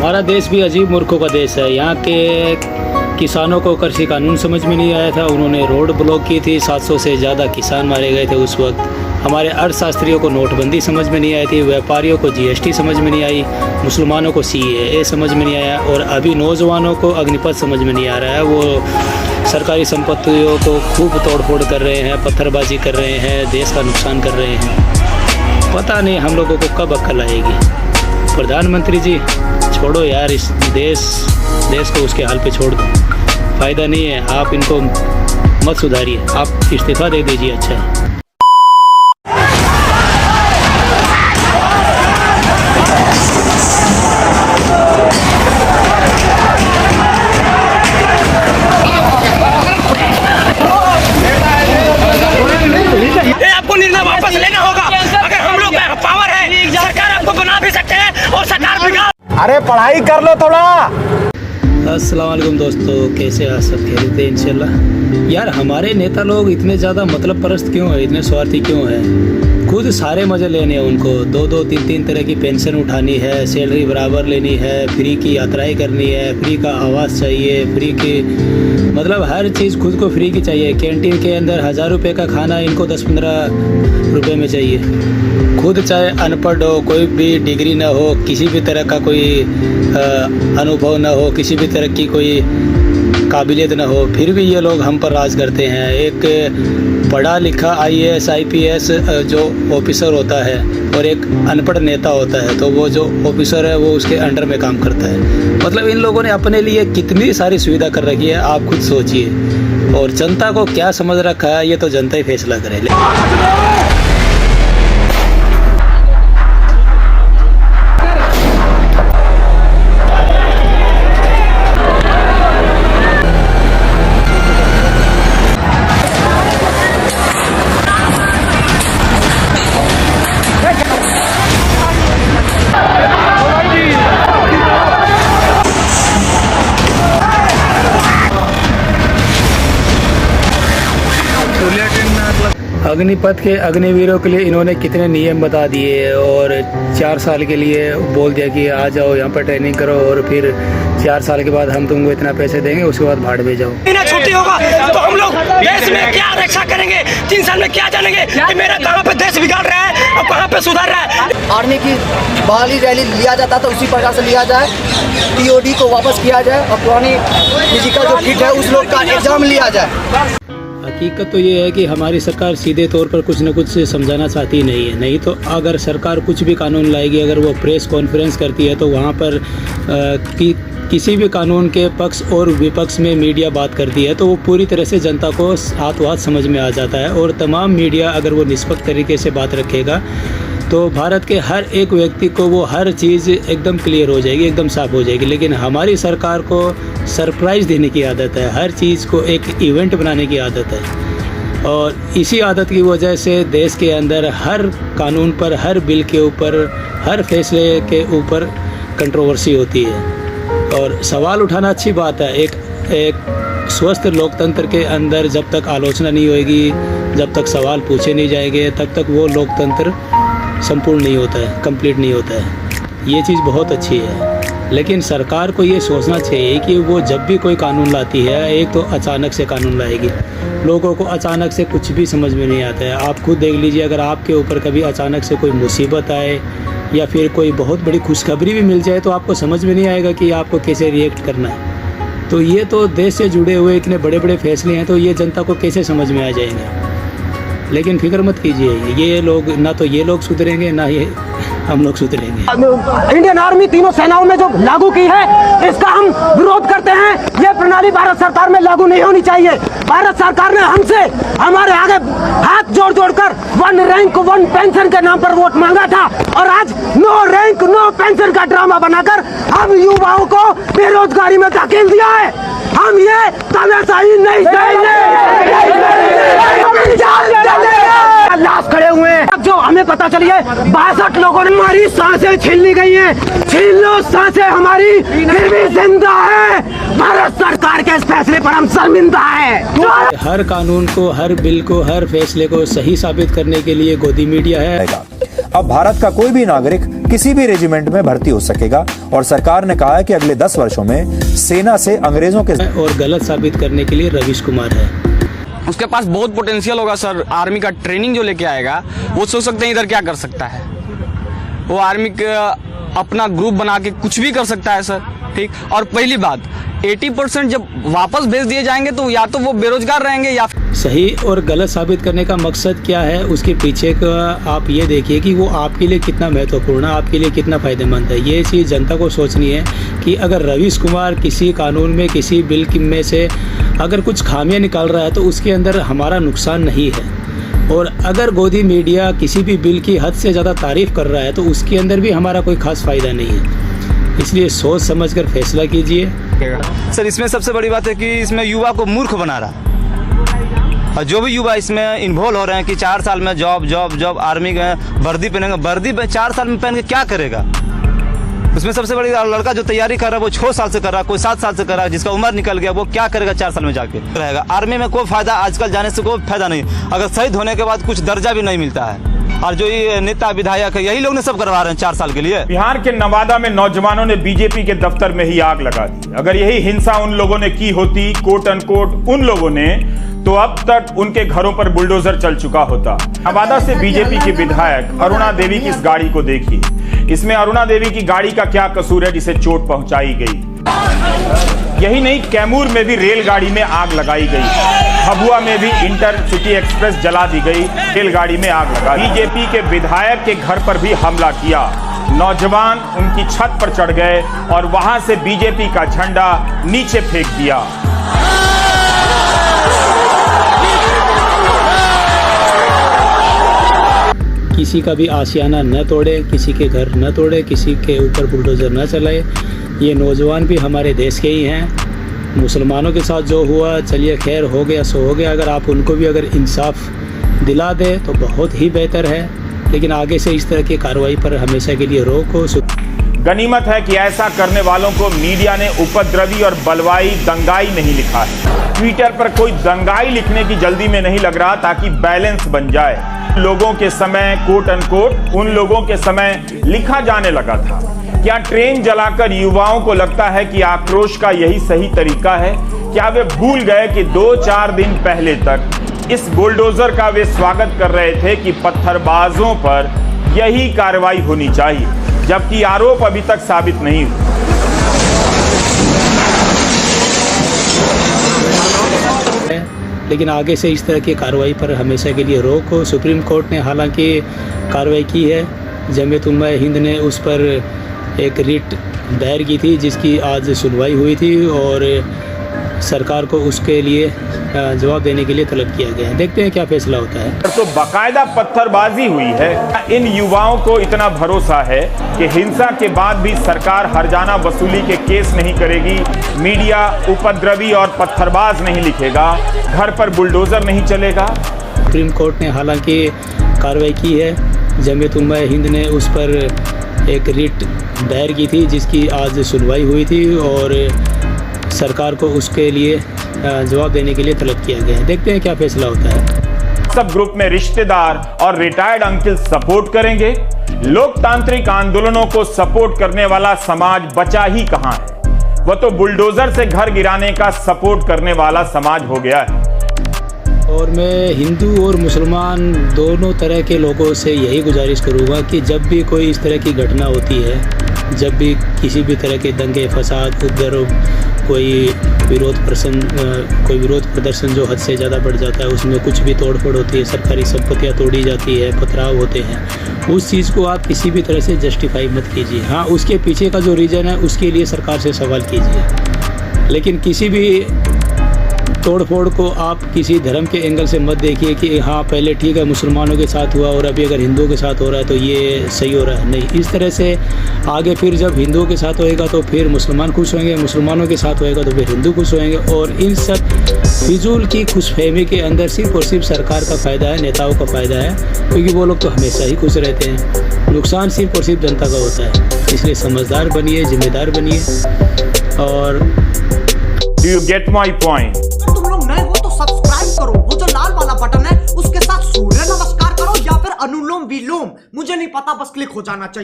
हमारा देश भी अजीब मूर्खों का देश है। यहाँ के किसानों को कृषि कानून समझ में नहीं आया था, उन्होंने रोड ब्लॉक की थी, 700 से ज़्यादा किसान मारे गए थे उस वक्त। हमारे अर्थशास्त्रियों को नोटबंदी समझ में नहीं आई थी, व्यापारियों को जीएसटी समझ में नहीं आई, मुसलमानों को सीएए समझ में नहीं आया, और अभी नौजवानों को अग्निपथ समझ में नहीं आ रहा है। वो सरकारी संपत्तियों को खूब तोड़फोड़ कर रहे हैं, पत्थरबाजी कर रहे हैं, देश का नुकसान कर रहे हैं। पता नहीं हम लोगों को कब अक्ल आएगी। प्रधानमंत्री जी छोड़ो यार, इस देश को उसके हाल पे छोड़ दो, फ़ायदा नहीं है। आप इनको मत सुधारिए, आप इस्तीफ़ा दे दीजिए। अच्छा है। आपको निर्णय वापस लेना होगा। अगर हम लोग पावर है, सरकार आपको बना भी सकते हैं और सरकार बिगाड़। अरे पढ़ाई कर लो थोड़ा। अस्सलाम वालेकुम दोस्तों, कैसे आप सब खैरियत है इंशाल्लाह। यार हमारे नेता लोग इतने ज़्यादा मतलब परस्त क्यों है, इतने स्वार्थी क्यों है? खुद सारे मज़े लेने हैं उनको, 2-2, 3-3 तरह की पेंशन उठानी है, सैलरी बराबर लेनी है, फ्री की यात्राएं करनी है, फ्री का आवास चाहिए, फ्री की मतलब हर चीज़ खुद को फ्री की चाहिए। कैंटीन के अंदर 1000 रुपये का खाना इनको 10-15 रुपये में चाहिए। खुद चाहे अनपढ़ हो, कोई भी डिग्री ना हो, किसी भी तरह का कोई अनुभव ना हो, किसी भी तरह की कोई काबिलियत ना हो, फिर भी ये लोग हम पर राज करते हैं। एक पढ़ा लिखा IAS IPS जो ऑफिसर होता है और एक अनपढ़ नेता होता है, तो वो जो ऑफिसर है वो उसके अंडर में काम करता है। मतलब इन लोगों ने अपने लिए कितनी सारी सुविधा कर रखी है, आप खुद सोचिए। और जनता को क्या समझ रखा है ये तो जनता ही फैसला करे। अग्निपथ के अग्निवीरों के लिए इन्होंने कितने नियम बता दिए, और 4 साल के लिए बोल दिया कि आ जाओ यहाँ पर ट्रेनिंग करो, और फिर 4 साल के बाद हम तुमको इतना पैसे देंगे, उसके बाद भाड़ में जाओ। छुट्टी होगा तो हम लोग देश में क्या रक्षा करेंगे? 3 साल में क्या जानेंगे कि मेरा कहाँ पे देश बिगाड़ रहा है और कहाँ पे सुधार रहा है। आर्मी की बहाली रैली लिया जाता था, उसी प्रकार से लिया जाए। TOD को वापस किया जाए और पुरानी फिजिकल जो फिट है उस लोग का एग्जाम लिया जाए। हकीकत तो ये है कि हमारी सरकार सीधे तौर पर कुछ न कुछ समझाना चाहती नहीं है। नहीं तो अगर सरकार कुछ भी कानून लाएगी, अगर वो प्रेस कॉन्फ्रेंस करती है तो वहाँ पर किसी भी कानून के पक्ष और विपक्ष में मीडिया बात करती है तो वो पूरी तरह से जनता को हाथों हाथ समझ में आ जाता है। और तमाम मीडिया अगर वो निष्पक्ष तरीके से बात रखेगा तो भारत के हर एक व्यक्ति को वो हर चीज़ एकदम क्लियर हो जाएगी, एकदम साफ हो जाएगी। लेकिन हमारी सरकार को सरप्राइज़ देने की आदत है, हर चीज़ को एक इवेंट बनाने की आदत है, और इसी आदत की वजह से देश के अंदर हर कानून पर, हर बिल के ऊपर, हर फैसले के ऊपर कंट्रोवर्सी होती है। और सवाल उठाना अच्छी बात है। एक स्वस्थ लोकतंत्र के अंदर जब तक आलोचना नहीं होगी, जब तक सवाल पूछे नहीं जाएंगे, तब तक वो लोकतंत्र संपूर्ण नहीं होता है, कंप्लीट नहीं होता है। ये चीज़ बहुत अच्छी है, लेकिन सरकार को ये सोचना चाहिए कि वो जब भी कोई कानून लाती है, एक तो अचानक से कानून लाएगी, लोगों को अचानक से कुछ भी समझ में नहीं आता है। आप खुद देख लीजिए, अगर आपके ऊपर कभी अचानक से कोई मुसीबत आए या फिर कोई बहुत बड़ी खुशखबरी भी मिल जाए तो आपको समझ में नहीं आएगा कि आपको कैसे रिएक्ट करना है। तो ये तो देश से जुड़े हुए इतने बड़े बड़े फैसले हैं, तो ये जनता को कैसे समझ में आ जाएंगे। लेकिन फिक्र मत कीजिए, ये लोग ना तो ये लोग सुधरेंगे, ना ये हम लोग सुधरेंगे। इंडियन आर्मी तीनों सेनाओं में जो लागू की है, इसका हम विरोध करते हैं। ये प्रणाली भारत सरकार में लागू नहीं होनी चाहिए। भारत सरकार ने हमसे हमारे आगे हाथ जोड़ जोड़कर 1 रैंक 1 पेंशन के नाम पर वोट मांगा था, और आज 9 रैंक 9 पेंशन का ड्रामा बनाकर हम युवाओं को बेरोजगारी में धकेल दिया है। हम ये तानाशाही नहीं लाश खड़े हुए हैं। जो हमें पता चली है 62 लोगों ने हमारी सांसें छीन ली गई हैं। छीन लो सांसें हमारी, फिर भी जिंदा है। भारत सरकार के इस फैसले पर हम शर्मिंदा हैं। हर कानून को, हर बिल को, हर फैसले को सही साबित करने के लिए गोदी मीडिया है। अब भारत का कोई भी नागरिक किसी भी रेजिमेंट में भर्ती हो सकेगा। और सरकार ने कहा है कि अगले 10 वर्षों में सेना से अंग्रेजों के और गलत साबित करने के लिए रवीश कुमार है। उसके पास बहुत पोटेंशियल होगा सर। आर्मी का ट्रेनिंग जो लेके आएगा वो सोच सकते हैं इधर क्या कर सकता है। वो आर्मी का अपना ग्रुप बना के कुछ भी कर सकता है सर। ठीक। और पहली बात 80% जब वापस भेज दिए जाएंगे तो या तो वो बेरोजगार रहेंगे या सही और गलत साबित करने का मकसद क्या है, उसके पीछे का आप ये देखिए कि वो आपके लिए कितना महत्वपूर्ण है, आपके लिए कितना फ़ायदेमंद है। ये चीज़ जनता को सोचनी है कि अगर रवीश कुमार किसी कानून में, किसी बिल में से अगर कुछ खामियां निकाल रहा है तो उसके अंदर हमारा नुकसान नहीं है। और अगर गोदी मीडिया किसी भी बिल की हद से ज़्यादा तारीफ़ कर रहा है तो उसके अंदर भी हमारा कोई ख़ास फ़ायदा नहीं है। इसलिए सोच समझकर फैसला कीजिए। सर इसमें सबसे बड़ी बात है कि इसमें युवा को मूर्ख बना रहा, और जो भी युवा इसमें इन्वॉल्व हो रहे हैं कि 4 साल में जॉब आर्मी में वर्दी पहनेंगे, वर्दी 4 साल में पहन के क्या करेगा। उसमें सबसे बड़ी लड़का जो तैयारी कर रहा है वो 6 साल से कर रहा है, कोई 7 साल से कर रहा है, जिसका उम्र निकल गया वो क्या करेगा 4 साल में जाके रहेगा। आर्मी में कोई फायदा आजकल जाने से कोई फायदा नहीं। अगर शहीद होने के बाद कुछ दर्जा भी नहीं मिलता है। और जो ये नेता विधायक है यही लोग ने सब करवा रहे हैं 4 साल के लिए। बिहार के नवादा में नौजवानों ने बीजेपी के दफ्तर में ही आग लगा दी। अगर यही हिंसा उन लोगों ने की होती, कोट अनकोट उन लोगों ने, तो अब तक उनके घरों पर बुलडोजर चल चुका होता। नवादा से बीजेपी की विधायक अरुणा देवी की इस गाड़ी को देखिए। इसमें अरुणा देवी की गाड़ी का क्या कसूर है जिसे चोट पहुंचाई गई। यही नहीं, कैमूर में भी रेलगाड़ी में आग लगाई गई। भभुआ में भी इंटरसिटी एक्सप्रेस जला दी गई, रेलगाड़ी में आग लगा। बीजेपी के विधायक के घर पर भी हमला किया। नौजवान उनकी छत पर चढ़ गए और वहां से बीजेपी का झंडा नीचे फेंक दिया। किसी का भी आशियाना न तोड़े, किसी के घर न तोड़े, किसी के ऊपर बुलडोजर न चलाए। ये नौजवान भी हमारे देश के ही हैं। मुसलमानों के साथ जो हुआ चलिए खैर हो गया सो हो गया। अगर आप उनको भी अगर इंसाफ दिला दे तो बहुत ही बेहतर है। लेकिन आगे से इस तरह की कार्रवाई पर हमेशा के लिए रोक हो। गनीमत है कि ऐसा करने वालों को मीडिया ने उपद्रवी और बलवाई दंगाई नहीं लिखा है। ट्विटर पर कोई दंगाई लिखने की जल्दी में नहीं लग रहा ताकि बैलेंस बन जाए। लोगों के समय कोट अनकोट उन लोगों के समय लिखा जाने लगा था। क्या ट्रेन जलाकर युवाओं को लगता है कि आक्रोश का यही सही तरीका है? क्या वे भूल गए कि 2-4 दिन पहले तक इस बुलडोजर का वे स्वागत कर रहे थे कि पत्थरबाजों पर यही कार्रवाई होनी चाहिए, जबकि आरोप अभी तक साबित नहीं हुआ। लेकिन आगे से इस तरह की कार्रवाई पर हमेशा के लिए रोक हो। सुप्रीम कोर्ट ने हालांकि कार्रवाई की है। जमीयत उम्मा हिंद ने उस पर एक रिट दायर की थी जिसकी आज सुनवाई हुई थी और सरकार को उसके लिए जवाब देने के लिए तलब किया गया है। देखते हैं क्या फैसला होता है। तो बाकायदा पत्थरबाजी हुई है। इन युवाओं को इतना भरोसा है कि हिंसा के बाद भी सरकार हर्जाना वसूली के केस नहीं करेगी, मीडिया उपद्रवी और पत्थरबाज नहीं लिखेगा, घर पर बुलडोजर नहीं चलेगा। सुप्रीम कोर्ट ने हालांकि कार्रवाई की है। जमीयत उम्मा हिंद ने उस पर एक रिट दायर की थी जिसकी आज सुनवाई हुई थी और सरकार को उसके लिए जवाब देने के लिए तलब किया गया है। देखते हैं क्या फैसला होता है। सब ग्रुप में रिश्तेदार और रिटायर्ड अंकल सपोर्ट करेंगे। लोकतांत्रिक आंदोलनों को सपोर्ट करने वाला समाज बचा ही कहां है। वह तो बुलडोजर से घर गिराने का सपोर्ट करने वाला समाज हो गया है। और मैं हिंदू और मुसलमान दोनों तरह के लोगों से यही गुजारिश करूँगा कि जब भी कोई इस तरह की घटना होती है, जब भी किसी भी तरह के दंगे फसाद उपद्रव कोई विरोध प्रदर्शन जो हद से ज़्यादा बढ़ जाता है, उसमें कुछ भी तोड़फोड़ होती है, सरकारी संपत्तियां तोड़ी जाती है, पथराव होते हैं, उस चीज़ को आप किसी भी तरह से जस्टिफाई मत कीजिए। हाँ, उसके पीछे का जो रीज़न है उसके लिए सरकार से सवाल कीजिए, लेकिन किसी भी तोड़फोड़ को आप किसी धर्म के एंगल से मत देखिए कि हाँ पहले ठीक है मुसलमानों के साथ हुआ और अभी अगर हिंदुओं के साथ हो रहा है तो ये सही हो रहा है। नहीं, इस तरह से आगे फिर जब हिंदुओं के साथ होएगा तो फिर मुसलमान खुश होंगे, मुसलमानों के साथ होएगा तो फिर हिंदू खुश होंगे और इन सब फिजूल की खुशफहमी के अंदर सिर्फ और सिर्फ सरकार का फ़ायदा है, नेताओं का फ़ायदा है, क्योंकि वो लोग तो हमेशा ही खुश रहते हैं। नुकसान सिर्फ और सिर्फ जनता का होता है। इसलिए समझदार बनिए, जिम्मेदार बनिए। और do you get my point? तुम लोग नए हो तो सब्सक्राइब करो, वो जो लाल वाला बटन है उसके साथ सूर्य नमस्कार करो या फिर अनुलोम विलोम, मुझे नहीं पता, बस क्लिक हो जाना चाहिए।